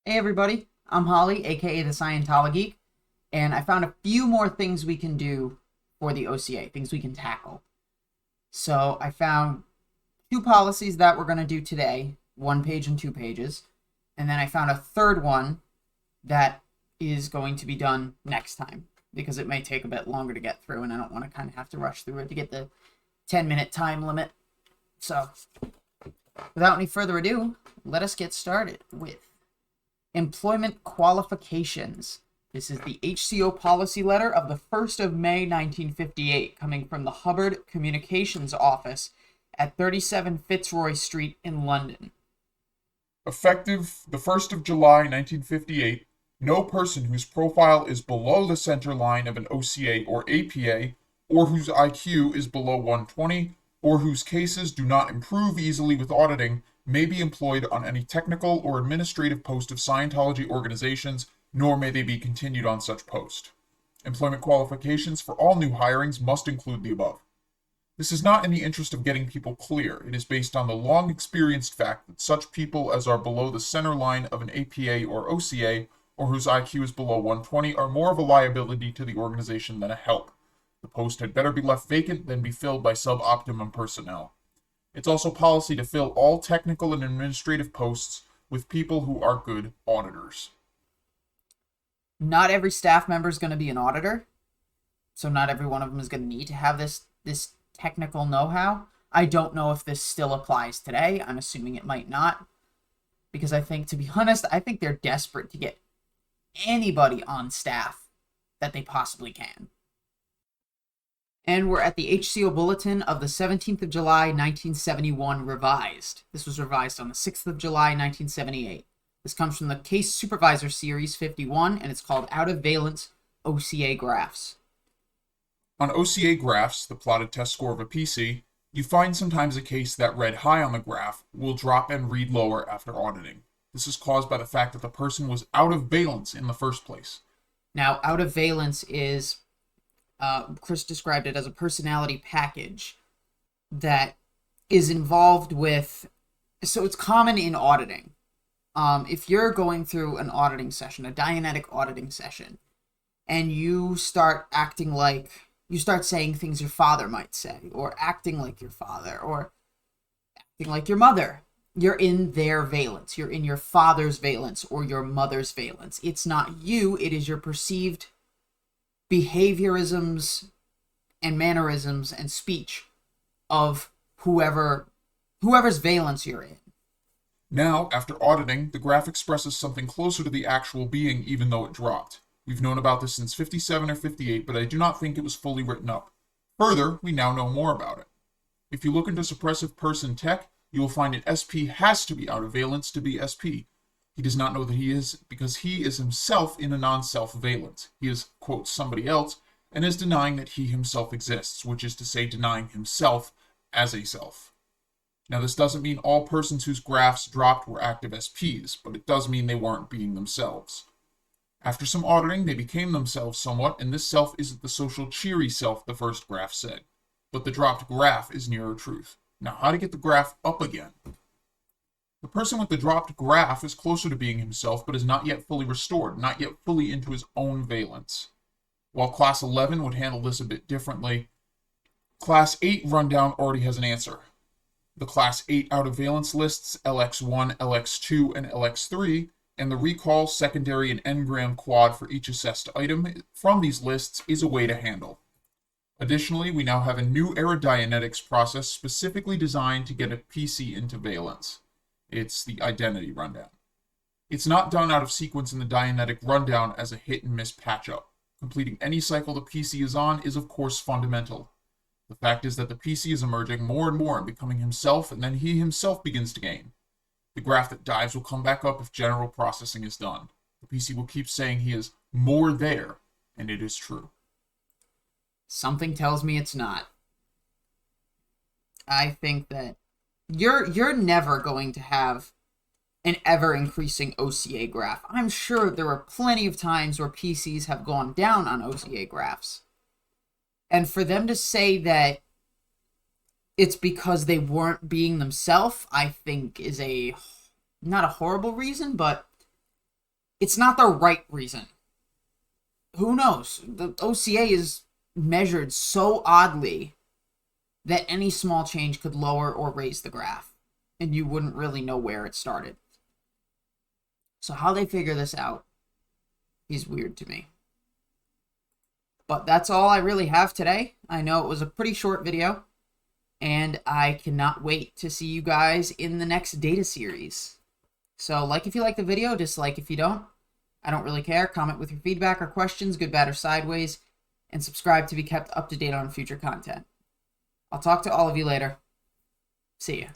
Hey everybody, I'm Holly, aka the ScientoloGeek, and I found a few more things we can do for the OCA, things we can tackle. So I found two policies that we're going to do today, 1 page and 2 pages, and then I found a third one that is going to be done next time because it may take a bit longer to get through, and I don't want to kind of have to rush through it to get the 10-minute time limit. So without any further ado, let us get started with employment qualifications. This is the HCO policy letter of the 1st of May 1958, coming from the Hubbard Communications Office at 37 Fitzroy Street in London. Effective the 1st of July 1958, no person whose profile is below the center line of an OCA or APA, or whose IQ is below 120, or whose cases do not improve easily with auditing, may be employed on any technical or administrative post of Scientology organizations, nor may they be continued on such post. Employment qualifications for all new hirings must include the above. This is not in the interest of getting people clear. It is based on the long experienced fact that such people as are below the center line of an APA or OCA, or whose IQ is below 120, are more of a liability to the organization than a help. The post had better be left vacant than be filled by suboptimum personnel. It's also policy to fill all technical and administrative posts with people who are good auditors. Not every staff member is going to be an auditor, so not every one of them is going to need to have this technical know-how. I don't know if this still applies today. I'm assuming it might not, because I think, to be honest, I think they're desperate to get anybody on staff that they possibly can. And we're at the HCO Bulletin of the 17th of July, 1971, revised. This was revised on the 6th of July, 1978. This comes from the Case Supervisor Series 51, and it's called Out of Valence OCA Graphs. On OCA graphs, the plotted test score of a PC, you find sometimes a case that read high on the graph will drop and read lower after auditing. This is caused by the fact that the person was out of valence in the first place. Now, out of valence is, Chris described it as a personality package that is involved with, so it's common in auditing. If you're going through an auditing session, a Dianetic auditing session, and you start saying things your father might say, or acting like your father, or acting like your mother, you're in their valence. You're in your father's valence or your mother's valence. It's not you, it is your perceived behaviorisms and mannerisms and speech of whoever's valence you're in. Now, after auditing, the graph expresses something closer to the actual being even though it dropped. We've known about this since 57 or 58, but I do not think it was fully written up. Further, we now know more about it. If you look into suppressive person tech, you will find an SP has to be out of valence to be SP. He does not know that he is because he is himself in a non-self valence. He is, quote, somebody else, and is denying that he himself exists, which is to say denying himself as a self. Now, this doesn't mean all persons whose graphs dropped were active SPs, but it does mean they weren't being themselves. After some auditing, they became themselves somewhat, and this self isn't the social cheery self the first graph said. But the dropped graph is nearer truth. Now, how to get the graph up again? The person with the dropped graph is closer to being himself, but is not yet fully restored, not yet fully into his own valence. While Class 11 would handle this a bit differently, Class 8 rundown already has an answer. The Class 8 out of valence lists LX1, LX2, and LX3, and the recall, secondary, and engram quad for each assessed item from these lists is a way to handle. Additionally, we now have a new era Dianetics process specifically designed to get a PC into valence. It's the identity rundown. It's not done out of sequence in the Dianetic rundown as a hit and miss patch-up. Completing any cycle the PC is on is of course fundamental. The fact is that the PC is emerging more and more and becoming himself, and then he himself begins to gain. The graph that dives will come back up if general processing is done. The PC will keep saying he is more there, and it is true. Something tells me it's not. I think that you're never going to have an ever-increasing OCA graph. I'm sure there are plenty of times where PCs have gone down on OCA graphs. And for them to say that it's because they weren't being themselves, I think is not a horrible reason, but it's not the right reason. Who knows? The OCA is measured so oddly that any small change could lower or raise the graph, and you wouldn't really know where it started. So how they figure this out is weird to me. But that's all I really have today. I know it was a pretty short video, and I cannot wait to see you guys in the next data series. So like if you like the video, dislike if you don't. I don't really care. Comment with your feedback or questions, good, bad, or sideways, and subscribe to be kept up to date on future content. I'll talk to all of you later. See ya.